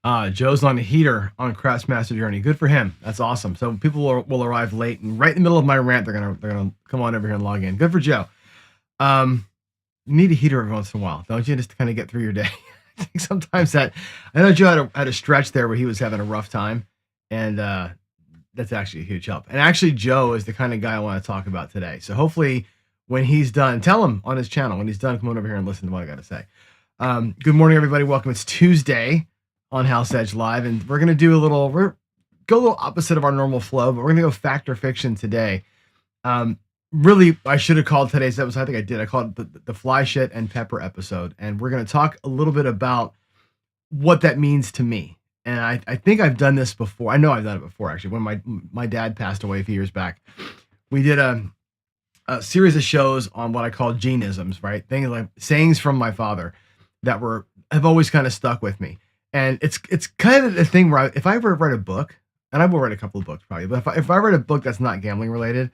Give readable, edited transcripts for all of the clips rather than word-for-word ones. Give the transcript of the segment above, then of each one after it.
Joe's on a heater on Craftsmaster Journey. Good for him. That's awesome. So people will arrive late, and right in the middle of my rant, they're gonna come on over here and log in. Good for Joe. You need a heater every once in a while, don't you? Just to kind of get through your day. I think sometimes that. I know Joe had a stretch there where he was having a rough time, and that's actually a huge help. And actually, Joe is the kind of guy I want to talk about today. So hopefully, when he's done, tell him on his channel when he's done, come on over here and listen to what I got to say. Good morning, everybody. Welcome. It's Tuesday on House Edge Live, and we're gonna go a little opposite of our normal flow, but we're gonna go fact or fiction today. Really, I should have called today's episode. I think I did. I called it the Flyshit and Pepper episode, and we're gonna talk a little bit about what that means to me. And I think I've done this before. I know I've done it before, actually. When my dad passed away a few years back, we did a series of shows on what I call geneisms, right? Things like sayings from my father that have always kind of stuck with me. And it's kind of the thing where if I ever write a book, and I will write a couple of books probably, but if I write a book that's not gambling related,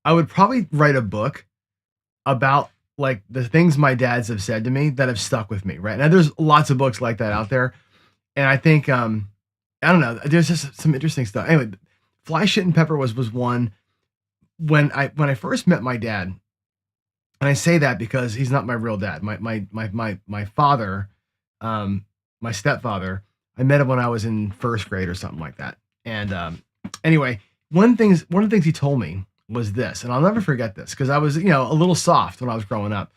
I would probably write a book about like the things my dads have said to me that have stuck with me, right? Now there's lots of books like that out there. And I think, I don't know, there's just some interesting stuff. Anyway, Flyshit and Pepper was one. When I first met my dad, and I say that because he's not my real dad. My father, my stepfather, I met him when I was in first grade or something like that. And anyway, one of the things he told me was this, and I'll never forget this because I was, a little soft when I was growing up.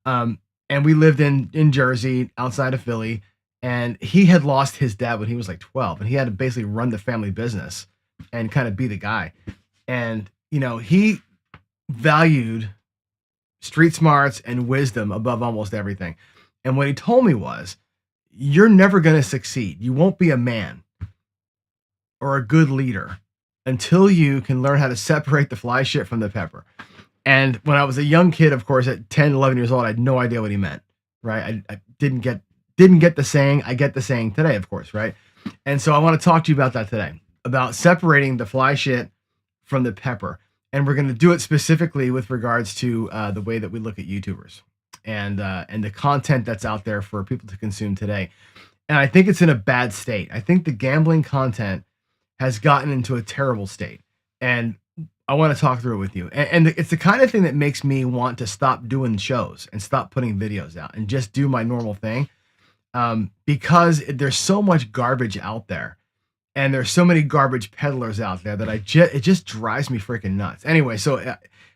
And we lived in Jersey, outside of Philly, and he had lost his dad when he was like 12, and he had to basically run the family business and kind of be the guy. And he valued street smarts and wisdom above almost everything. And what he told me was, you're never going to succeed. You won't be a man or a good leader until you can learn how to separate the fly shit from the pepper. And when I was a young kid, of course, at 10, 11 years old, I had no idea what he meant, right? I didn't get the saying. I get the saying today, of course, right? And so I want to talk to you about that today, about separating the fly shit from the pepper. And we're going to do it specifically with regards to the way that we look at YouTubers and the content that's out there for people to consume today. And I think it's in a bad state. I think the gambling content has gotten into a terrible state. And I want to talk through it with you. And it's the kind of thing that makes me want to stop doing shows and stop putting videos out and just do my normal thing. Because there's so much garbage out there. And there's so many garbage peddlers out there that it just drives me freaking nuts. Anyway, so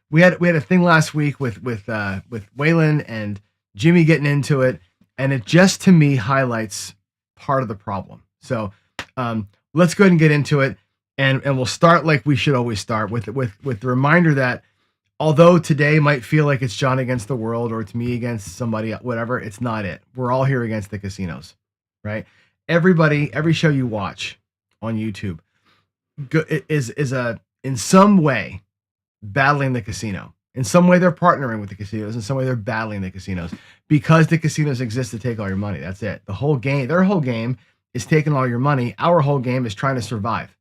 we had a thing last week with Waylon and Jimmy getting into it, and it just to me highlights part of the problem. So let's go ahead and get into it, and we'll start like we should always start with the reminder that although today might feel like it's John against the world or it's me against somebody, whatever, it's not it. We're all here against the casinos, right? Every show you watch on YouTube is in some way battling the casino. In some way they're partnering with the casinos. In some way they're battling the casinos because the casinos exist to take all your money. That's it. Their whole game is taking all your money. Our whole game is trying to survive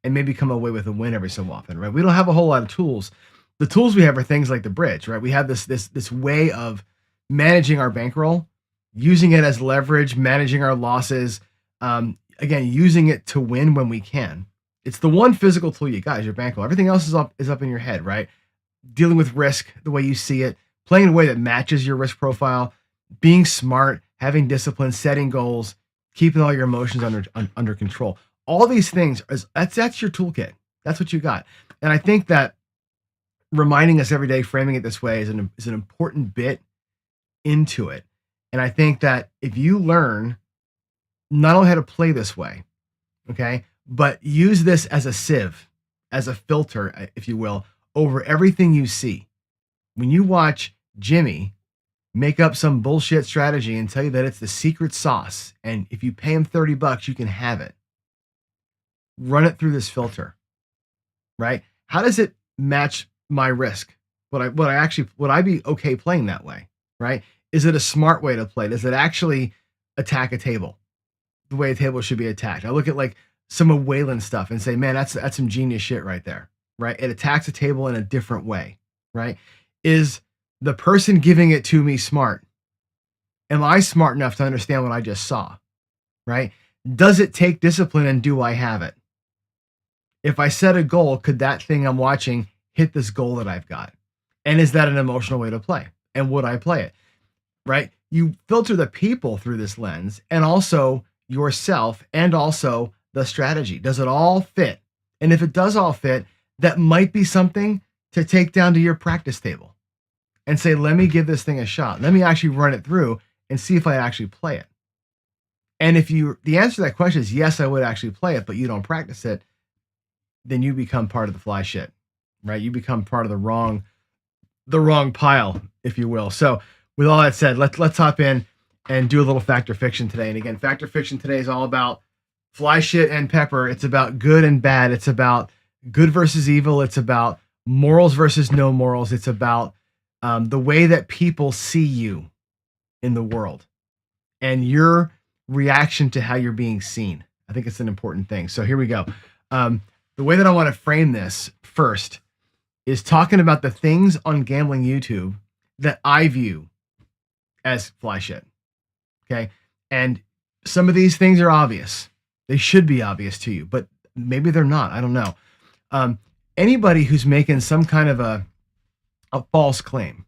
and maybe come away with a win every so often, right? We don't have a whole lot of tools. The tools we have are things like the bridge, right? We have this way of managing our bankroll, using it as leverage, managing our losses, again, using it to win when we can. It's the one physical tool you got is your bankroll. Everything else is up in your head, right? Dealing with risk the way you see it, playing in a way that matches your risk profile, being smart, having discipline, setting goals, keeping all your emotions under control. All these things that's your toolkit. That's what you got. And I think that reminding us every day, framing it this way is an important bit into it. And I think that if you learn not only how to play this way, okay, but use this as a sieve, as a filter, if you will, over everything you see. When you watch Jimmy make up some bullshit strategy and tell you that it's the secret sauce, and if you pay him $30, you can have it. Run it through this filter, right? How does it match my risk? Would I be okay playing that way, right? Is it a smart way to play? Does it actually attack a table the way a table should be attacked? I look at like some of Waylon's stuff and say, man, that's some genius shit right there, right? It attacks a table in a different way, right? Is the person giving it to me smart? Am I smart enough to understand what I just saw, right? Does it take discipline, and do I have it? If I set a goal, could that thing I'm watching hit this goal that I've got? And is that an emotional way to play? And would I play it? Right? You filter the people through this lens, and also yourself, and also the strategy. Does it all fit? And if it does all fit, that might be something to take down to your practice table and say, let me give this thing a shot. Let me actually run it through and see if I actually play it. And if the answer to that question is yes, I would actually play it, but you don't practice it, then you become part of the fly shit, right? You become part of the wrong pile, if you will. So with all that said, let's hop in and do a little fact or fiction today. And again, fact or fiction today is all about fly shit and pepper. It's about good and bad. It's about good versus evil. It's about morals versus no morals. It's about the way that people see you in the world and your reaction to how you're being seen. I think it's an important thing. So here we go. The way that I want to frame this first is talking about the things on gambling YouTube that I view as fly shit. Okay. And some of these things are obvious. They should be obvious to you, but maybe they're not. I don't know. Anybody who's making some kind of a false claim.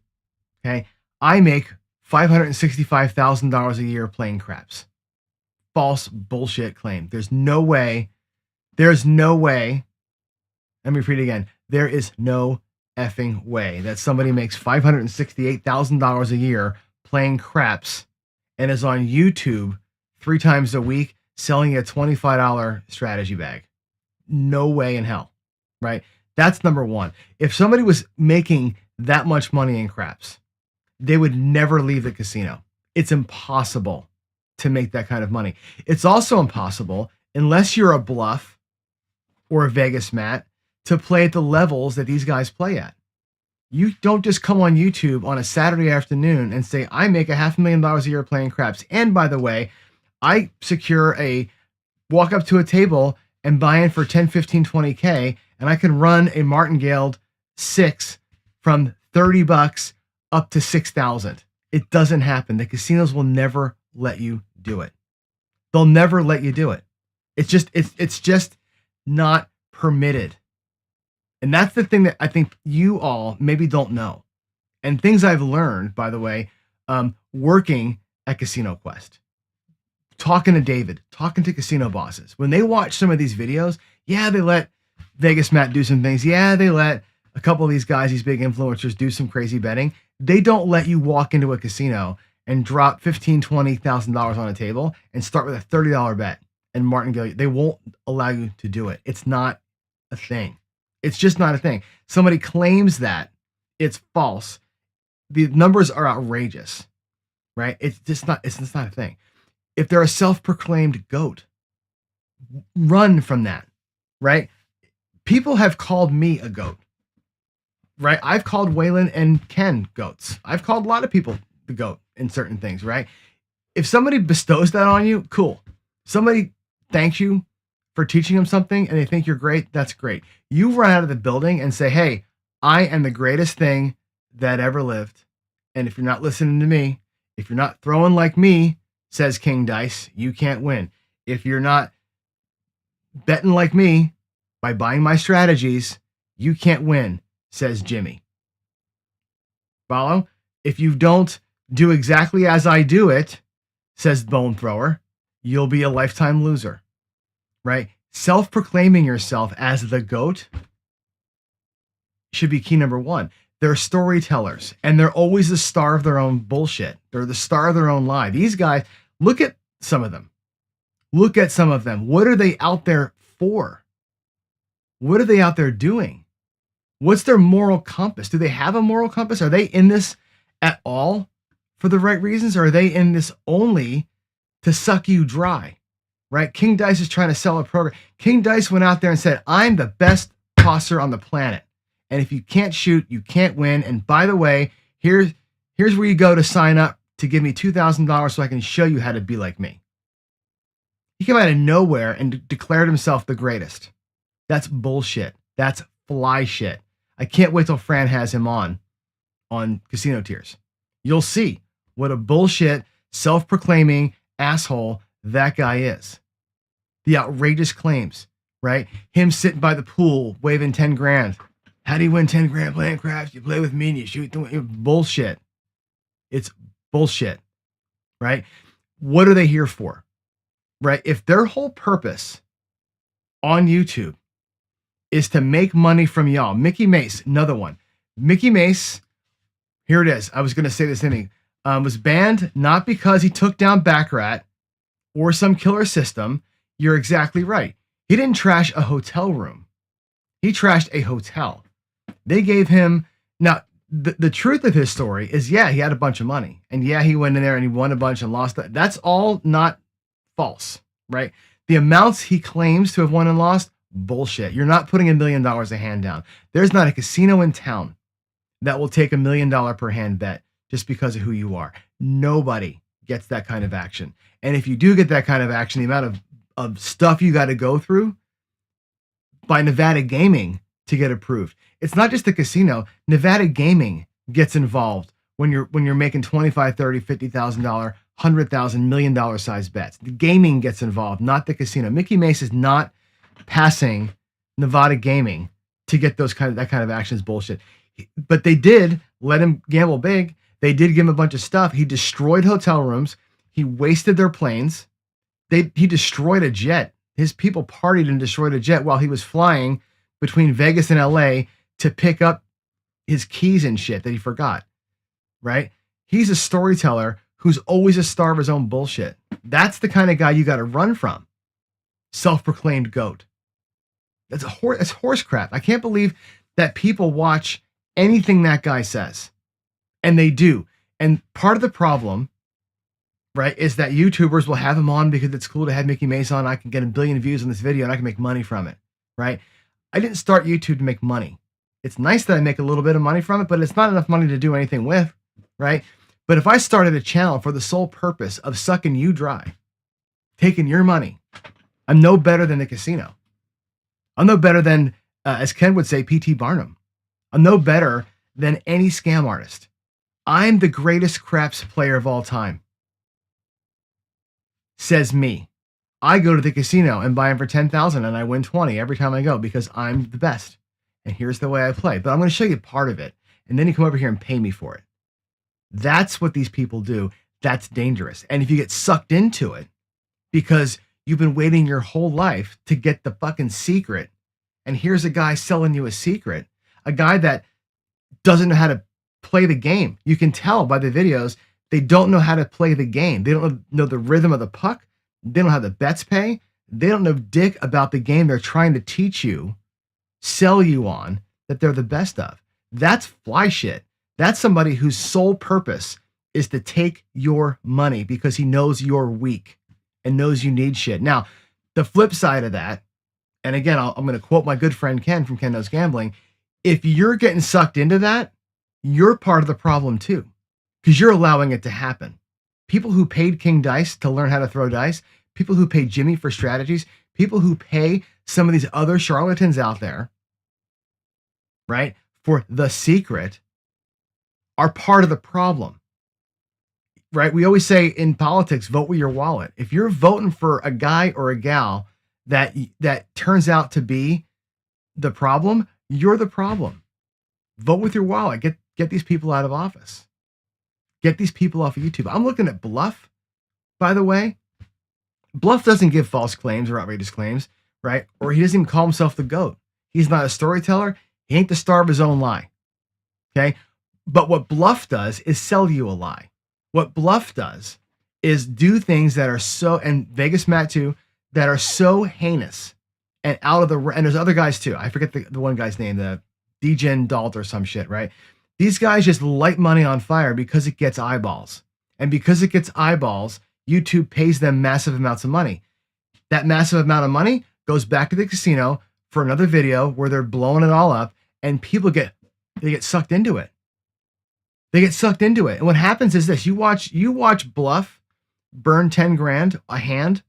Okay. I make $565,000 a year playing craps. False bullshit claim. There's no way. Let me repeat it again. There is no effing way that somebody makes $568,000 a year playing craps and is on YouTube 3 times a week selling a $25 strategy bag. No way in hell, right? That's number one. If somebody was making that much money in craps, they would never leave the casino. It's impossible to make that kind of money. It's also impossible, unless you're a bluff or a Vegas mat, to play at the levels that these guys play at. You don't just come on YouTube on a Saturday afternoon and say, I make $500,000 a year playing craps. And by the way, I walk up to a table and buy in for 10, 15, 20K, and I can run a martingale 6 from $30 up to 6,000. It doesn't happen. The casinos will never let you do it. They'll never let you do it. It's just not permitted. And that's the thing that I think you all maybe don't know. And things I've learned, by the way, working at Casino Quest, talking to David, talking to casino bosses. When they watch some of these videos, yeah, they let Vegas Matt do some things. Yeah, they let a couple of these guys, these big influencers, do some crazy betting. They don't let you walk into a casino and drop $15,000, $20,000 on a table and start with a $30 bet and martingale. They won't allow you to do it. It's not a thing. It's just not a thing. Somebody claims that it's false. The numbers are outrageous, right? It's just not a thing. If they're a self-proclaimed goat, run from that, right? People have called me a goat, right? I've called Waylon and Ken goats. I've called a lot of people the goat in certain things, right? If somebody bestows that on you, cool. Somebody thanks you for teaching them something and they think you're great, that's great. You run out of the building and say, hey, I am the greatest thing that ever lived. And if you're not listening to me, if you're not throwing like me, says King Dice, you can't win. If you're not betting like me by buying my strategies, you can't win, says Jimmy. Follow? If you don't do exactly as I do it, says Bone Thrower, you'll be a lifetime loser, right? Self-proclaiming yourself as the GOAT should be key number one. They're storytellers, and they're always the star of their own bullshit. They're the star of their own lie. These guys, look at some of them. Look at some of them. What are they out there for? What are they out there doing? What's their moral compass? Do they have a moral compass? Are they in this at all for the right reasons? Or are they in this only to suck you dry, right? King Dice is trying to sell a program. King Dice went out there and said, I'm the best tosser on the planet. And if you can't shoot, you can't win. And by the way, here's where you go to sign up to give me $2,000 so I can show you how to be like me. He came out of nowhere and declared himself the greatest. That's bullshit. That's fly shit. I can't wait till Fran has him on Casino Tiers. You'll see what a bullshit, self-proclaiming asshole that guy is. The outrageous claims, right? Him sitting by the pool waving 10 grand. How do you win 10 grand playing craps? You play with me and you shoot the bullshit. It's bullshit, right? What are they here for, right? If their whole purpose on YouTube is to make money from y'all, Mickey Mace, another one. Mickey Mace, here it is. I was going to say this thing, was banned not because he took down Baccarat or some killer system. You're exactly right. He didn't trash a hotel room. He trashed a hotel. They gave him, now, the truth of his story is, yeah, he had a bunch of money. And yeah, he went in there and he won a bunch and lost. That's all not false, right? The amounts he claims to have won and lost, bullshit. You're not putting $1 million a hand down. There's not a casino in town that will take $1 million per hand bet just because of who you are. Nobody gets that kind of action. And if you do get that kind of action, the amount of stuff you got to go through by Nevada Gaming to get approved. It's not just the casino. Nevada Gaming gets involved when you're making $25,000, $30,000, $50,000, $100,000, $1 million size bets. The gaming gets involved, not the casino. Mickey Mace is not passing Nevada Gaming to get that kind of action is bullshit. But they did let him gamble big. They did give him a bunch of stuff. He destroyed hotel rooms. He wasted their planes. He destroyed a jet. His people partied and destroyed a jet while he was flying between Vegas and LA to pick up his keys and shit that he forgot, right? He's a storyteller who's always a star of his own bullshit. That's the kind of guy you got to run from. Self-proclaimed GOAT. That's horse crap. I can't believe that people watch anything that guy says. And they do. And part of the problem, right, is that YouTubers will have him on because it's cool to have Mickey Mace on. I can get 1 billion views on this video and I can make money from it, right? I didn't start YouTube to make money. It's nice that I make a little bit of money from it, but it's not enough money to do anything with, right? But if I started a channel for the sole purpose of sucking you dry, taking your money, I'm no better than the casino. I'm no better than, as Ken would say, P.T. Barnum. I'm no better than any scam artist. I'm the greatest craps player of all time. Says me. I go to the casino and buy them for 10,000 and I win 20 every time I go because I'm the best. And here's the way I play. But I'm going to show you part of it. And then you come over here and pay me for it. That's what these people do. That's dangerous. And if you get sucked into it because you've been waiting your whole life to get the fucking secret, and here's a guy selling you a secret, a guy that doesn't know how to play the game. You can tell by the videos, they don't know how to play the game. They don't know the rhythm of the puck. They don't know how the bets pay. They don't know dick about the game they're trying to teach you, sell you on, that they're the best of. That's Flyshit. That's somebody whose sole purpose is to take your money because he knows you're weak and knows you need shit. Now, the flip side of that, and again, I'm going to quote my good friend Ken from Ken Knows Gambling. If you're getting sucked into that, you're part of the problem too, because you're allowing it to happen. People who paid King Dice to learn how to throw dice, people who pay Jimmy for strategies, people who pay some of these other charlatans out there, right, for the secret, are part of the problem, right? We always say in politics, vote with your wallet. If you're voting for a guy or a gal that turns out to be the problem, you're the problem. Vote with your wallet. Get these people out of office. Get these people off of YouTube. I'm looking at Bluff, by the way. Bluff doesn't give false claims or outrageous claims, right? Or he doesn't even call himself the GOAT. He's not a storyteller. He ain't the star of his own lie. Okay? But what Bluff does is sell you a lie. What Bluff does is do things that are so, and Vegas Matt too, that are so heinous and out of the, and there's other guys too. I forget the one guy's name, the Degen Dalt or some shit, right? These guys just light money on fire because it gets eyeballs. And because it gets eyeballs, YouTube pays them massive amounts of money. That massive amount of money goes back to the casino for another video where they're blowing it all up and people get sucked into it. They get sucked into it. And what happens is this, you watch Bluff burn 10 grand a hand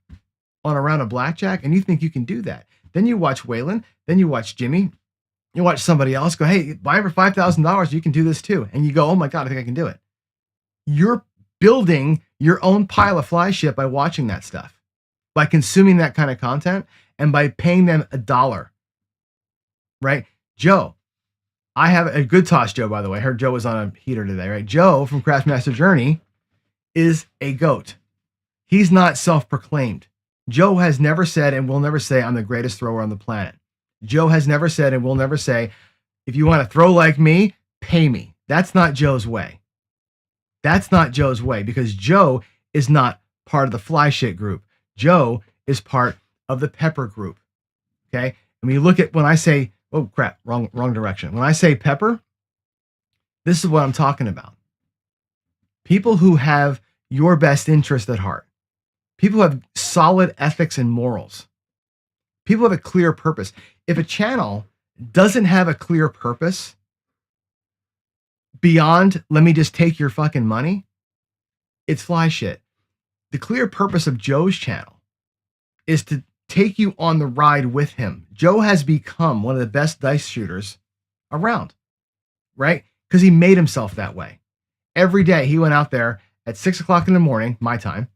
on a round of blackjack and you think you can do that. Then you watch Waylon, then you watch Jimmy, you watch somebody else go, hey, buy for $5,000, you can do this too. And you go, oh my God, I think I can do it. You're building your own pile of fly shit by watching that stuff. by consuming that kind of content and by paying them $1, right? Joe, I have a good toss, Joe, by the way. I heard Joe was on a heater today, right? Joe from Craftmaster Journey is a GOAT. He's not self-proclaimed. Joe has never said and will never say, I'm the greatest thrower on the planet. Joe has never said and will never say, if you want to throw like me, pay me. That's not Joe's way. That's not Joe's way, because Joe is not part of the Flyshit group. Joe is part of the Pepper group. Okay. And when you look at, when I say, oh crap, wrong direction. When I say Pepper, this is what I'm talking about. People who have your best interest at heart. People who have solid ethics and morals. People have a clear purpose. If a channel doesn't have a clear purpose beyond, let me just take your fucking money, it's fly shit. The clear purpose of Joe's channel is to take you on the ride with him. Joe has become one of the best dice shooters around, right? Because he made himself that way. Every day he went out there at 6 o'clock in the morning, my time,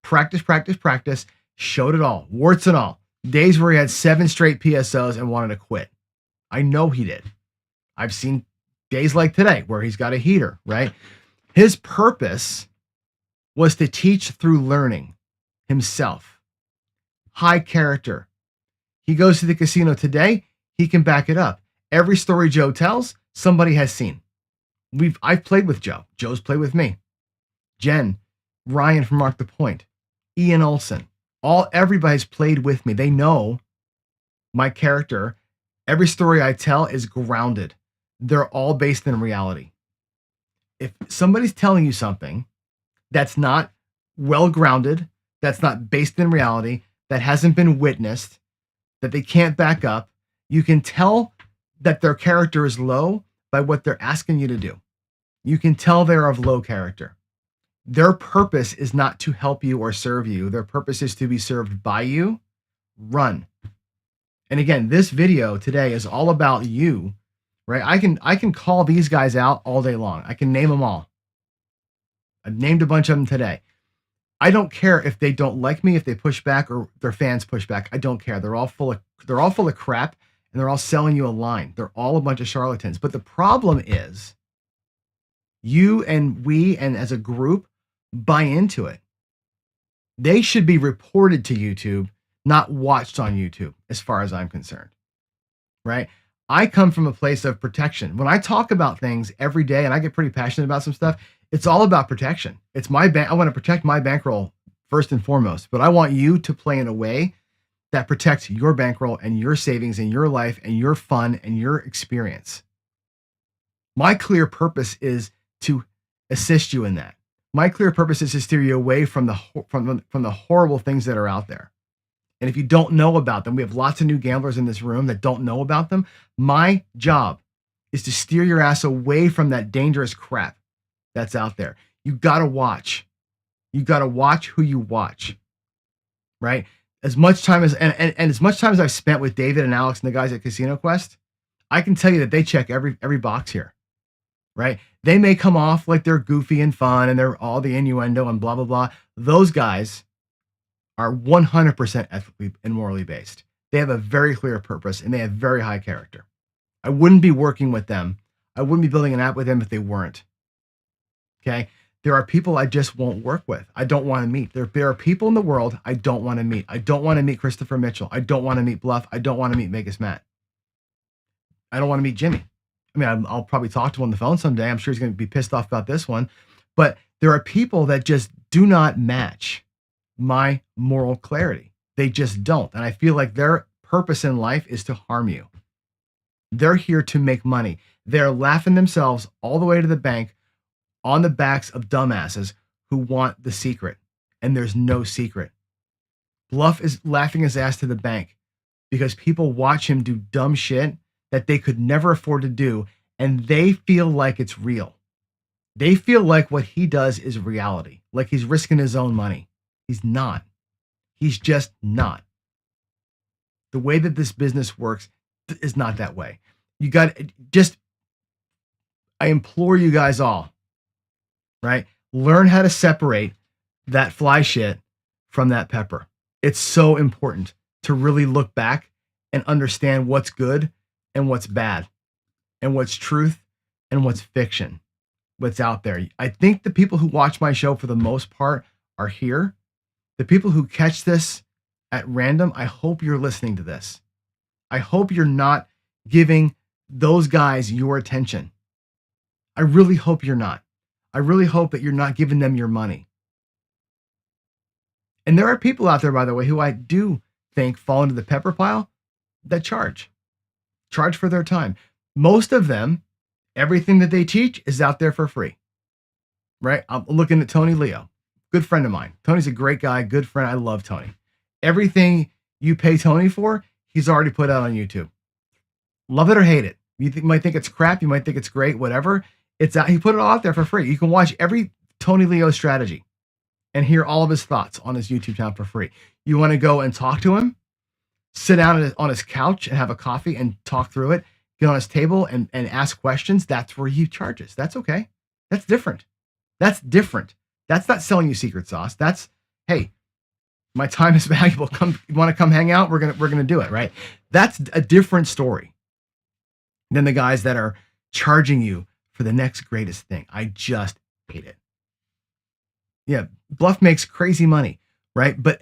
practice, showed it all, warts and all. Days where he had 7 straight PSOs and wanted to quit. I know he did. I've seen days like today where he's got a heater, right? His purpose was to teach through learning himself. High character. He goes to the casino today, he can back it up. Every story Joe tells, somebody has seen. I've played with Joe. Joe's played with me. Jen, Ryan from Mark the Point, Ian Olson, everybody's played with me. They know my character. Every story I tell is grounded. They're all based in reality. If somebody's telling you something that's not well grounded, that's not based in reality, that hasn't been witnessed, that they can't back up, you can tell that their character is low by what they're asking you to do. You can tell they're of low character. Their purpose is not to help you or serve you. Their purpose is to be served by you. Run. And again, this video today is all about you, right? I can call these guys out all day long. I can name them all. I've named a bunch of them today. I don't care if they don't like me, if they push back or their fans push back. I don't care. They're all full of crap, and they're all selling you a line. They're all a bunch of charlatans. But the problem is you and we and as a group buy into it. They should be reported to YouTube, not watched on YouTube, as far as I'm concerned, right? I come from a place of protection. When I talk about things every day and I get pretty passionate about some stuff, it's all about protection. It's my bank. I want to protect my bankroll first and foremost, but I want you to play in a way that protects your bankroll and your savings and your life and your fun and your experience. My clear purpose is to assist you in that. My clear purpose is to steer you away from the horrible things that are out there. And if you don't know about them, we have lots of new gamblers in this room that don't know about them. My job is to steer your ass away from that dangerous crap that's out there. You got to watch. You got to watch who you watch, right? As much time as, and as much time as I've spent with David and Alex and the guys at Casino Quest, I can tell you that they check every box here, right? They may come off like they're goofy and fun and they're all the innuendo and blah, blah, blah. Those guys are 100% ethically and morally based. They have a very clear purpose and they have very high character. I wouldn't be working with them. I wouldn't be building an app with them if they weren't. Okay. There are people I just won't work with. I don't want to meet. There are people in the world I don't want to meet. I don't want to meet Christopher Mitchell. I don't want to meet Bluff. I don't want to meet Vegas Matt. I don't want to meet Jimmy. I mean, I'll probably talk to him on the phone someday. I'm sure he's going to be pissed off about this one. But there are people that just do not match my moral clarity. They just don't. And I feel like their purpose in life is to harm you. They're here to make money. They're laughing themselves all the way to the bank on the backs of dumbasses who want the secret. And there's no secret. Bluff is laughing his ass to the bank because people watch him do dumb shit that they could never afford to do. And they feel like it's real. They feel like what he does is reality. Like he's risking his own money. He's not. He's just not. The way that this business works is not that way. You got just, I implore you guys all, right? Learn how to separate that fly shit from that pepper. It's so important to really look back and understand what's good and what's bad and what's truth and what's fiction, what's out there. I think the people who watch my show for the most part are here. The people who catch this at random, I hope you're listening to this. I hope you're not giving those guys your attention. I really hope you're not. I really hope that you're not giving them your money. And there are people out there, by the way, who I do think fall into the pepper pile that charge for their time. Most of them, everything that they teach is out there for free, right? I'm looking at Tony Leo, good friend of mine. Tony's a great guy, good friend. I love Tony. Everything you pay Tony for, he's already put out on YouTube. Love it or hate it. You might think it's crap. You might think it's great, whatever. It's out. He put it all out there for free. You can watch every Tony Leo strategy and hear all of his thoughts on his YouTube channel for free. You want to go and talk to him, sit down on his couch and have a coffee and talk through it, get on his table and ask questions. That's where he charges. That's okay. That's different. That's different. That's not selling you secret sauce. That's, hey, my time is valuable. Come, you want to come hang out? We're gonna do it, right? That's a different story than the guys that are charging you for the next greatest thing. I just hate it. Yeah, bluff makes crazy money, right? But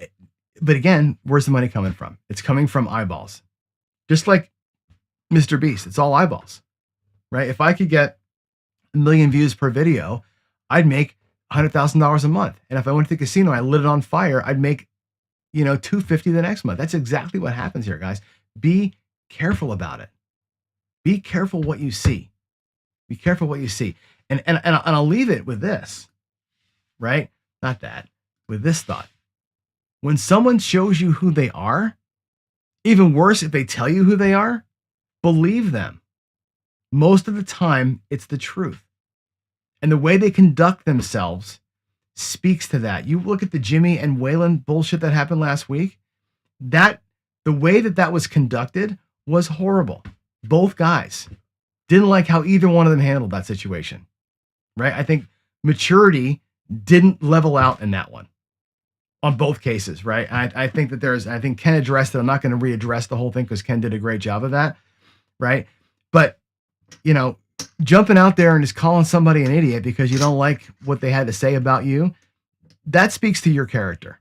again, where's the money coming from? It's coming from eyeballs. Just like Mr. Beast, it's all eyeballs, right? If I could get 1 million views per video, I'd make $100,000 a month. And if I went to the casino, I lit it on fire, I'd make, $250 the next month. That's exactly what happens here, guys. Be careful about it. Be careful what you see. Be careful what you see. And I'll leave it with this, right? Not that, with this thought. When someone shows you who they are, even worse, if they tell you who they are, believe them. Most of the time, it's the truth. And the way they conduct themselves speaks to that. You look at the Jimmy and Waylon bullshit that happened last week, the way that was conducted was horrible. Both guys didn't like how either one of them handled that situation, right? I think maturity didn't level out in that one on both cases, right? I think that I think Ken addressed it. I'm not going to readdress the whole thing because Ken did a great job of that, right? But, jumping out there and just calling somebody an idiot because you don't like what they had to say about you, that speaks to your character.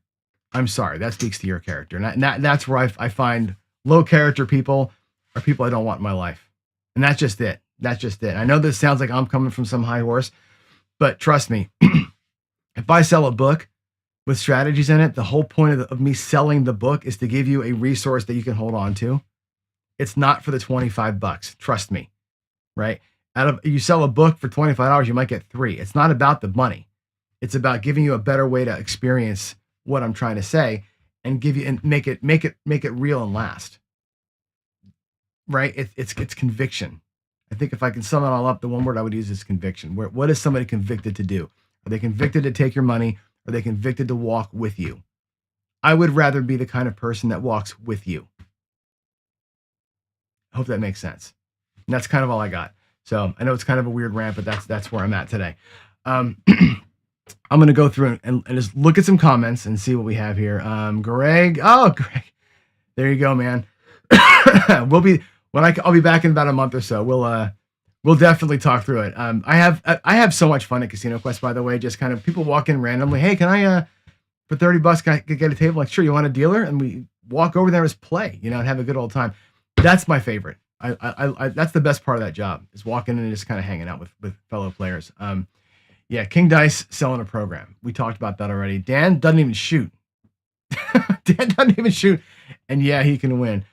I'm sorry, that speaks to your character. And that's where I find low character people are people I don't want in my life. And that's just it. That's just it. I know this sounds like I'm coming from some high horse, but trust me, if I sell a book with strategies in it, the whole point of me selling the book is to give you a resource that you can hold on to. It's not for the $25. Trust me, right? You sell a book for $25, you might get 3. It's not about the money. It's about giving you a better way to experience what I'm trying to say and make it real and last. Right? It's conviction. I think if I can sum it all up, the one word I would use is conviction. What is somebody convicted to do? Are they convicted to take your money? Are they convicted to walk with you? I would rather be the kind of person that walks with you. I hope that makes sense. And that's kind of all I got. So I know it's kind of a weird rant, but that's where I'm at today. I'm going to go through and just look at some comments and see what we have here. Greg. Oh, Greg. There you go, man. I'll be back in about a month or so. We'll definitely talk through it. I have so much fun at Casino Quest, by the way. Just kind of people walk in randomly. Hey, can I for $30 can I get a table? Like, sure. You want a dealer? And we walk over there and just play, and have a good old time. That's my favorite. I that's the best part of that job is walking in and just kind of hanging out with fellow players. Yeah, King Dice selling a program. We talked about that already. Dan doesn't even shoot. Dan doesn't even shoot, and yeah, he can win.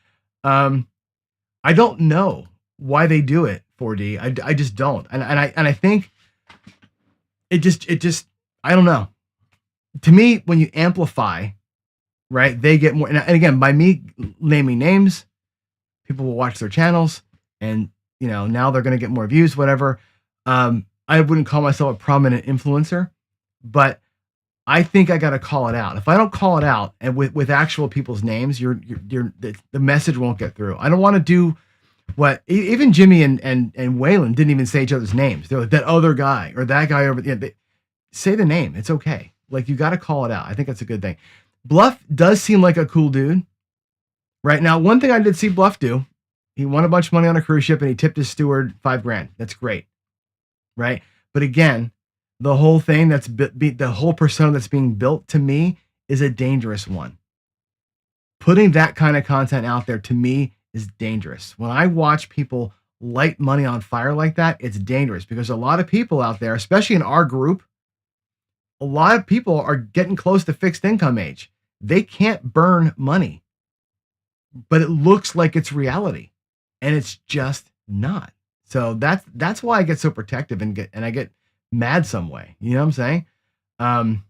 I don't know why they do it, 4D. I just don't, and I think it just I don't know. To me, when you amplify, right, they get more. And again, by me naming names, people will watch their channels, and now they're going to get more views, whatever. I wouldn't call myself a prominent influencer, but I think I got to call it out. If I don't call it out and with actual people's names, the message won't get through. I don't want to do what even Jimmy and Waylon didn't even say each other's names. They're like, that other guy or that guy over there. Say the name. It's okay. Like, you got to call it out. I think that's a good thing. Bluff does seem like a cool dude. Right now, one thing I did see Bluff do, he won a bunch of money on a cruise ship and he tipped his steward $5,000. That's great. Right. But again, the whole thing the whole persona that's being built to me is a dangerous one. Putting that kind of content out there to me is dangerous. When I watch people light money on fire like that, it's dangerous because a lot of people out there, especially in our group, a lot of people are getting close to fixed income age. They can't burn money, but it looks like it's reality, and it's just not. So that's why I get so protective and I get mad some way. You know what I'm saying?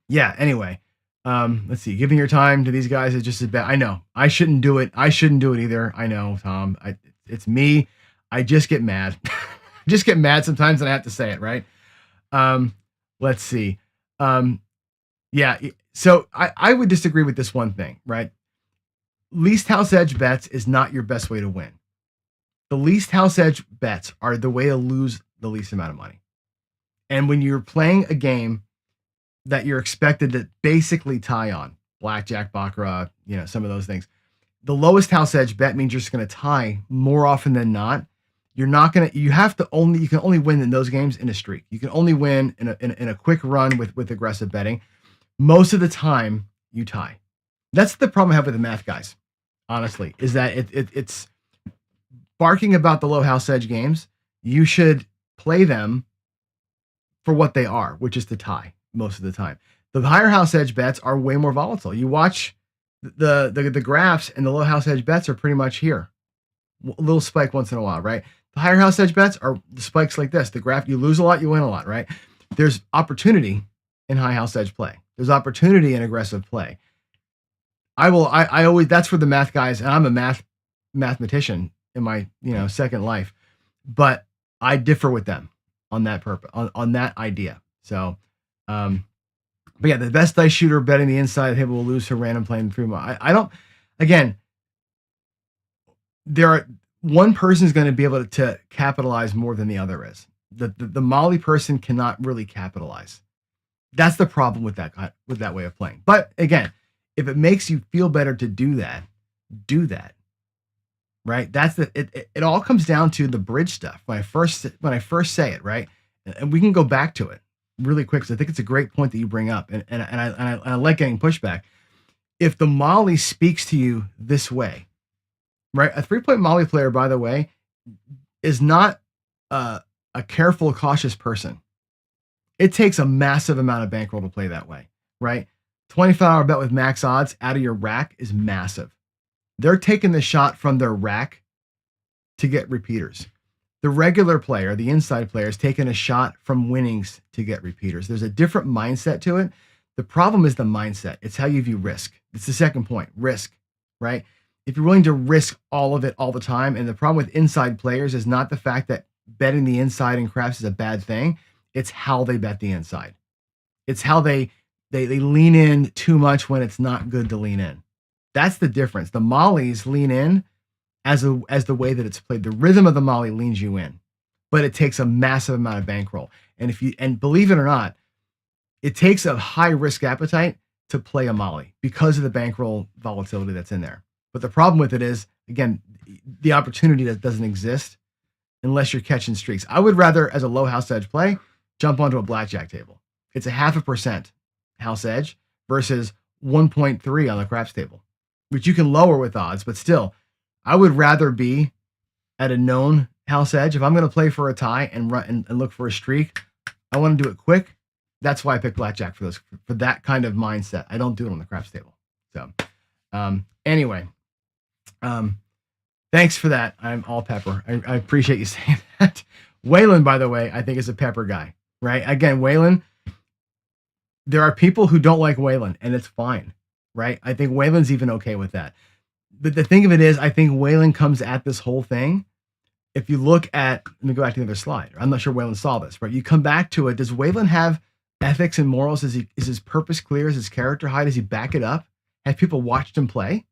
Yeah. Anyway, let's see. Giving your time to these guys is just as bad. I know. I shouldn't do it. I shouldn't do it either. I know, Tom. It's me. I just get mad. Just get mad sometimes, and I have to say it, right? Let's see. Yeah. So I would disagree with this one thing, right? Least house edge bets is not your best way to win. The least house edge bets are the way to lose the least amount of money. And when you're playing a game that you're expected to basically tie on, blackjack, baccarat, some of those things, the lowest house edge bet means you're just going to tie more often than not. You can only win in those games in a streak. You can only win in a quick run with aggressive betting. Most of the time you tie. That's the problem I have with the math guys, honestly, is that it's barking about the low house edge games. You should play them for what they are, which is to tie most of the time. The higher house edge bets are way more volatile. You watch the graphs, and the low house edge bets are pretty much here. A little spike once in a while, right? The higher house edge bets are the spikes like this. The graph, you lose a lot, you win a lot, right? There's opportunity in high house edge play. There's opportunity in aggressive play. I always, that's for the math guys, and I'm a mathematician in my second life, but I differ with them on that purpose, on that idea. So, but yeah, the best dice shooter betting the inside of the table will lose to random playing through. I don't. Again, one person is going to be able to capitalize more than the other is. The Molly person cannot really capitalize. That's the problem with that way of playing. But again, if it makes you feel better to do that, do that. Right? It all comes down to the bridge stuff. When I first say it, right? And we can go back to it really quick, because I think it's a great point that you bring up, and I like getting pushback. If the Molly speaks to you this way, right? A 3-point Molly player, by the way, is not a careful, cautious person. It takes a massive amount of bankroll to play that way, right? $25 bet with max odds out of your rack is massive. They're taking the shot from their rack to get repeaters. The regular player, the inside player, is taking a shot from winnings to get repeaters. There's a different mindset to it. The problem is the mindset. It's how you view risk. It's the second point, risk, right? If you're willing to risk all of it all the time, and the problem with inside players is not the fact that betting the inside in craps is a bad thing. It's how they bet the inside. It's how they lean in too much when it's not good to lean in. That's the difference. The Mollies lean in as the way that it's played. The rhythm of the Molly leans you in, but it takes a massive amount of bankroll. And believe it or not, it takes a high risk appetite to play a Molly because of the bankroll volatility that's in there. But the problem with it is, again, the opportunity that doesn't exist unless you're catching streaks. I would rather, as a low house edge play, jump onto a blackjack table. It's a 0.5% house edge versus 1.3 on the craps table, which you can lower with odds, but still, I would rather be at a known house edge. If I'm going to play for a tie and run and look for a streak, I want to do it quick. That's why I pick blackjack for that kind of mindset. I don't do it on the craps table. So, anyway, thanks for that. I'm all pepper. I appreciate you saying that. Waylon, by the way, I think is a pepper guy, right? Again, Waylon, there are people who don't like Waylon, and it's fine, right? I think Waylon's even okay with that. But the thing of it is, I think Waylon comes at this whole thing. If you look at, let me go back to the other slide. I'm not sure Waylon saw this, but you come back to it. Does Waylon have ethics and morals? Is his purpose clear? Is his character high? Does he back it up? Have people watched him play?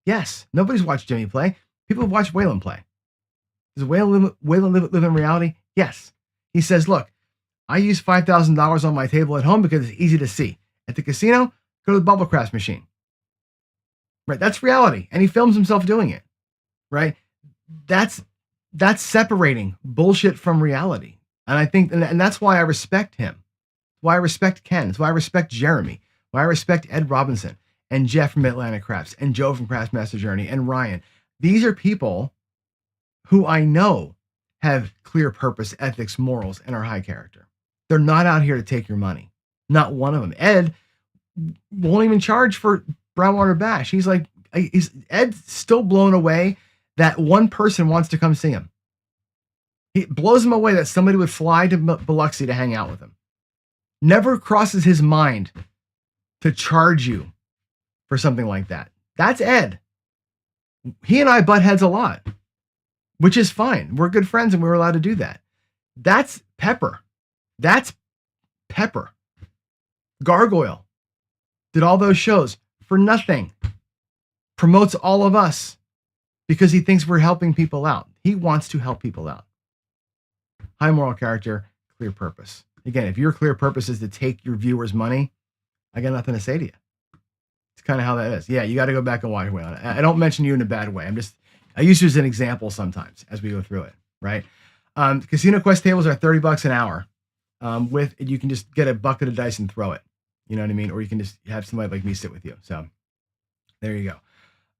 Yes. Nobody's watched Jimmy play. People have watched Waylon play. Does Waylon live in reality? Yes. He says, look, I use $5,000 on my table at home because it's easy to see. At the casino, Go to the bubble craft machine. Right? That's reality. And he films himself doing it. Right? That's separating bullshit from reality. And I think, and that's why I respect him. Why I respect Ken. It's why I respect Jeremy. Why I respect Ed Robinson and Jeff from Atlantic Crafts and Joe from Craftsmaster Journey and Ryan. These are people who I know have clear purpose, ethics, morals, and are high character. They're not out here to take your money. Not one of them. Ed won't even charge for Brownwater Bash. He's like, Ed's still blown away that one person wants to come see him. It blows him away that somebody would fly to Biloxi to hang out with him. Never crosses his mind to charge you for something like that. That's Ed. He and I butt heads a lot, which is fine. We're good friends and we're allowed to do that. That's Pepper. That's Pepper. Gargoyle did all those shows for nothing. Promotes all of us because he thinks we're helping people out. He wants to help people out. High moral character, clear purpose. Again, if your clear purpose is to take your viewers' money, I got nothing to say to you. It's kind of how that is. Yeah, you got to go back and watch Waylon. I don't mention you in a bad way. I use you as an example sometimes as we go through it, right? Casino Quest tables are $30 an hour. You can just get a bucket of dice and throw it. You know what I mean? Or you can just have somebody like me sit with you. So there you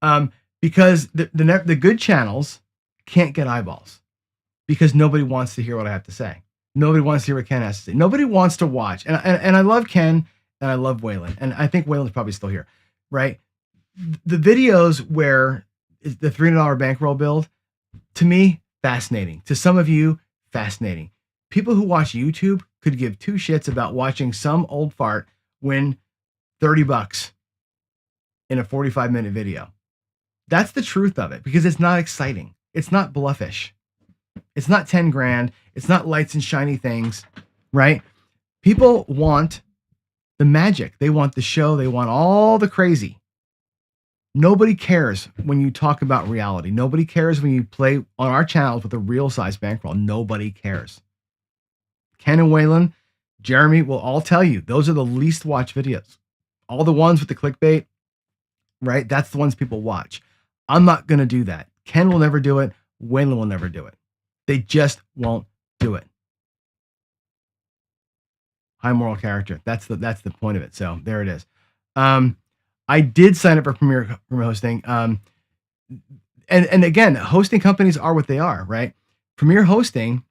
go. Because the good channels can't get eyeballs because nobody wants to hear what I have to say. Nobody wants to hear what Ken has to say. Nobody wants to watch. And I love Ken and I love Waylon. And I think Waylon's probably still here, right? The videos where the $300 bankroll build, to me, fascinating. To some of you, fascinating. People who watch YouTube could give two shits about watching some old fart win $30 in a 45-minute video. That's the truth of it because it's not exciting. It's not bluffish. It's not 10 grand. It's not lights and shiny things, right? People want the magic. They want the show. They want all the crazy. Nobody cares when you talk about reality. Nobody cares when you play on our channels with a real size bankroll. Nobody cares. Ken and Waylon, Jeremy will all tell you, those are the least watched videos. All the ones with the clickbait, right? That's the ones people watch. I'm not going to do that. Ken will never do it. Waylon will never do it. They just won't do it. High moral character. That's the point of it. So there it is. I did sign up for Premier Hosting. And again, hosting companies are what they are, right? Premier Hosting.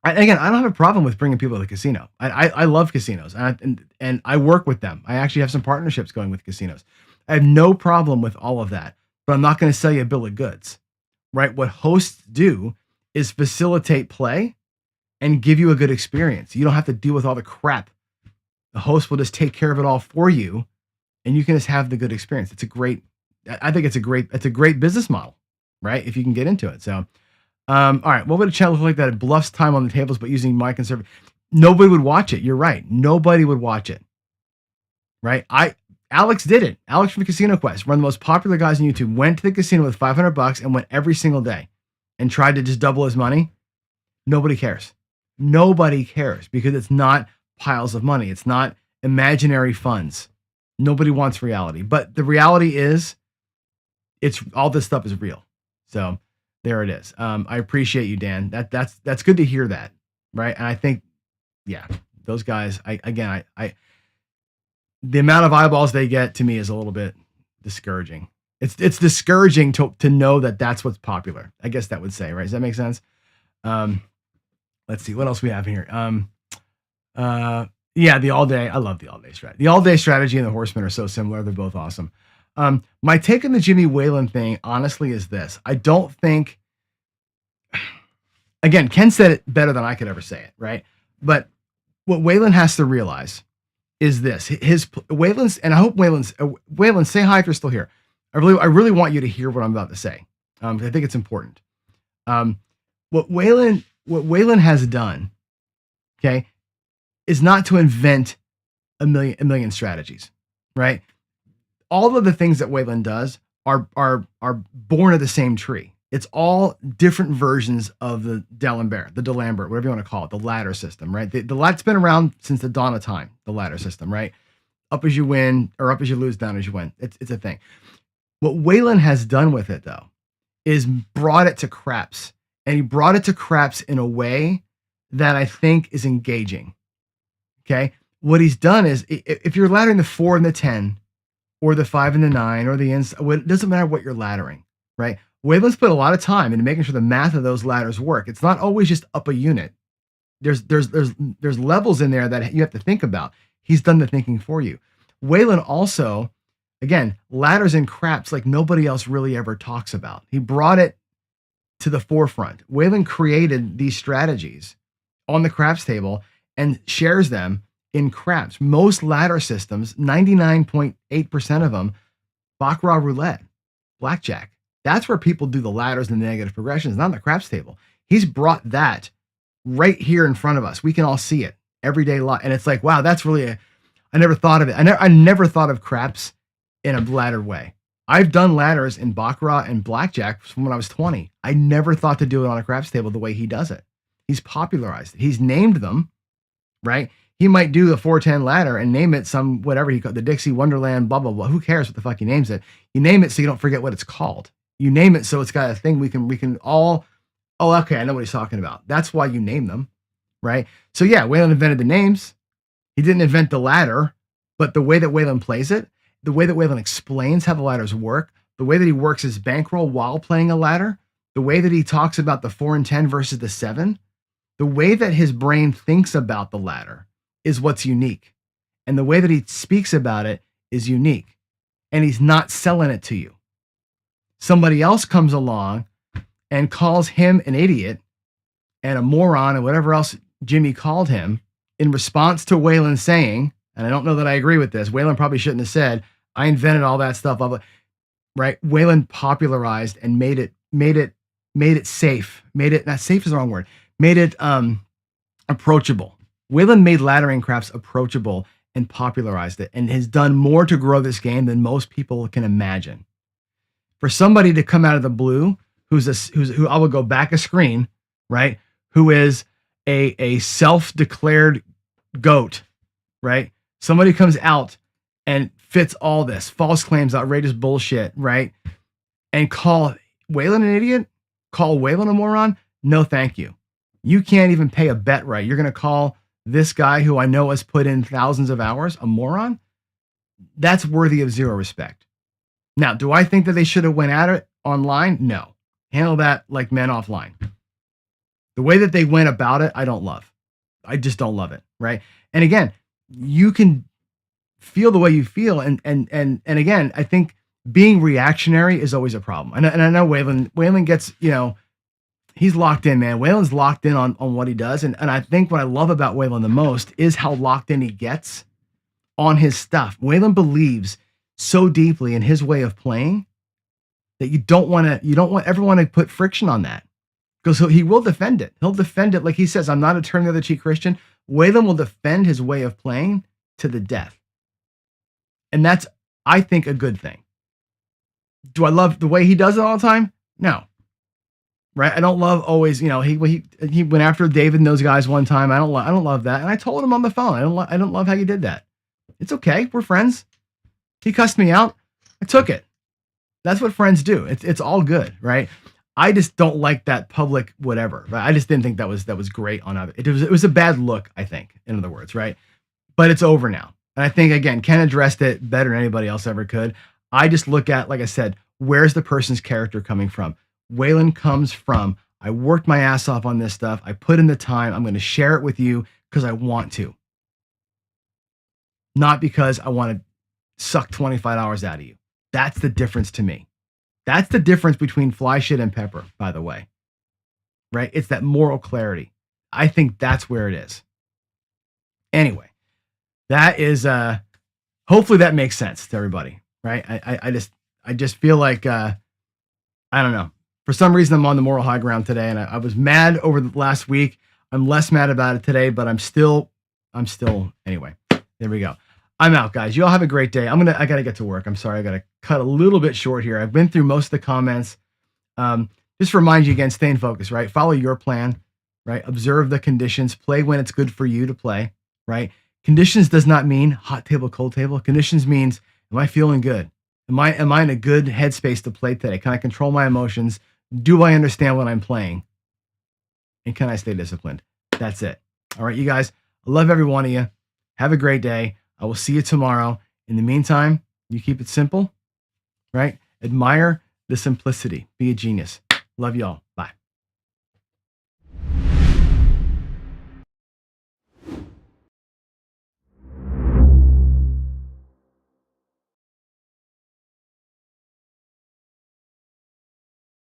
Again, I don't have a problem with bringing people to the casino. I love casinos and I work with them. I actually have some partnerships going with casinos. I have no problem with all of that, but I'm not going to sell you a bill of goods, right? What hosts do is facilitate play and give you a good experience. You don't have to deal with all the crap. The host will just take care of it all for you and you can just have the good experience. I think it's a great business model, right? If you can get into it. So, all right. What would a channel look like that bluffs time on the tables, but using my conservative? Nobody would watch it. You're right. Nobody would watch it. Right. Alex did it. Alex from Casino Quest, one of the most popular guys on YouTube, went to the casino with $500 and went every single day and tried to just double his money. Nobody cares. Nobody cares because it's not piles of money. It's not imaginary funds. Nobody wants reality, but the reality is it's all this stuff is real. So there it is. I appreciate you, Dan. That's good to hear that. Right. And I think, yeah, those guys, the amount of eyeballs they get to me is a little bit discouraging. It's discouraging to know that that's what's popular. I guess that would say, right? Does that make sense? Let's see what else we have here. Yeah, the all day. I love the all day strategy. The all day strategy and the horsemen are so similar. They're both awesome. My take on the Jimmy Waylon thing, honestly, is this. I don't think, again, Ken said it better than I could ever say it, right? But what Waylon has to realize is this. Waylon's, and I hope Waylon, say hi if you're still here. I really want you to hear what I'm about to say. I think it's important. What Waylon has done, okay, is not to invent a million strategies, right? All of the things that Waylon does are born of the same tree. It's all different versions of the D'Alembert, whatever you want to call it, the ladder system, right? The ladder's been around since the dawn of time, the ladder system, right? up as you win, or up as you lose, down as you win. It's a thing. What Waylon has done with it, though, is brought it to craps. And he brought it to craps in a way that I think is engaging. Okay? What he's done is, if you're laddering the 4 and the 10, or the 5 and the 9, or the ins, it doesn't matter what you're laddering, right? Waylon's put a lot of time into making sure the math of those ladders work. It's not always just up a unit. There's levels in there that you have to think about. He's done the thinking for you. Waylon also, again, ladders and craps like nobody else really ever talks about. He brought it to the forefront. Waylon created these strategies on the craps table and shares them in craps. Most ladder systems, 99.8% of them, baccarat roulette, blackjack. That's where people do the ladders and the negative progressions, not on the craps table. He's brought that right here in front of us. We can all see it everyday life. And it's like, wow, that's really I never thought of it. I never thought of craps in a ladder way. I've done ladders in baccarat and blackjack from when I was 20. I never thought to do it on a craps table the way he does it. He's popularized it. He's named them, right? He might do the 410 ladder and name it some whatever he called the Dixie Wonderland, blah, blah, blah. Who cares what the fuck he names it? You name it so you don't forget what it's called. You name it so it's got a thing we can all, oh, okay, I know what he's talking about. That's why you name them, right? So yeah, Waylon invented the names. He didn't invent the ladder, but the way that Waylon plays it, the way that Waylon explains how the ladders work, the way that he works his bankroll while playing a ladder, the way that he talks about the 4 and 10 versus the 7, the way that his brain thinks about the ladder is what's unique. And the way that he speaks about it is unique. And he's not selling it to you. Somebody else comes along and calls him an idiot and a moron and whatever else Jimmy called him in response to Waylon saying, and I don't know that I agree with this, Waylon probably shouldn't have said, I invented all that stuff, right? Waylon popularized and made it safe. Not safe is the wrong word. Made it approachable. Waylon made laddering craps approachable and popularized it and has done more to grow this game than most people can imagine. For somebody to come out of the blue, who I will go back a screen, right? Who is a self-declared GOAT, right? Somebody comes out and fits all this false claims, outrageous bullshit, right? And call Waylon an idiot? Call Waylon a moron? No, thank you. You can't even pay a bet right. You're going to call this guy who I know has put in thousands of hours a moron? That's worthy of zero respect. Now, do I think that they should have went at it online? No. Handle that like men offline. The way that they went about it, I don't love. I just don't love it, right? And again, you can feel the way you feel, and again, I think being reactionary is always a problem. And I know Waylon gets, he's locked in, man. Waylon's locked in on what he does, and I think what I love about Waylon the most is how locked in he gets on his stuff. Waylon believes so deeply in his way of playing that you don't want everyone to put friction on that, because he will defend it. He'll defend it like he says, I'm not a turn the other cheek Christian. Waylon will defend his way of playing to the death. And that's, I think, a good thing. Do I love the way he does it all the time? No. Right? I don't love always, he went after David and those guys one time. I don't love that. And I told him on the phone, I don't love how you did that. It's okay. We're friends. He cussed me out. I took it. That's what friends do. It's all good, right? I just don't like that public whatever. Right? I just didn't think that was great on other. It was a bad look, I think, in other words, right? But it's over now. And I think, again, Ken addressed it better than anybody else ever could. I just look at, like I said, where's the person's character coming from? Waylon comes from, I worked my ass off on this stuff. I put in the time. I'm going to share it with you because I want to. Not because I want to suck 25 hours out of you. That's the difference to me. That's the difference between Flyshit and Pepper, by the way. Right? It's that moral clarity. I think that's where it is. Anyway, that is, hopefully that makes sense to everybody, right? I just feel like, I don't know. For some reason, I'm on the moral high ground today, and I was mad over the last week. I'm less mad about it today, but I'm still, anyway, there we go. I'm out, guys. You all have a great day. I got to get to work. I'm sorry. I got to cut a little bit short here. I've been through most of the comments. Just remind you again, stay in focus, right? Follow your plan, right? Observe the conditions, play when it's good for you to play, right? Conditions does not mean hot table, cold table. Conditions means, am I feeling good? Am I in a good headspace to play today? Can I control my emotions? Do I understand what I'm playing? And can I stay disciplined? That's it. All right, you guys. I love every one of you. Have a great day. I will see you tomorrow. In the meantime, you keep it simple, right? Admire the simplicity. Be a genius. Love y'all.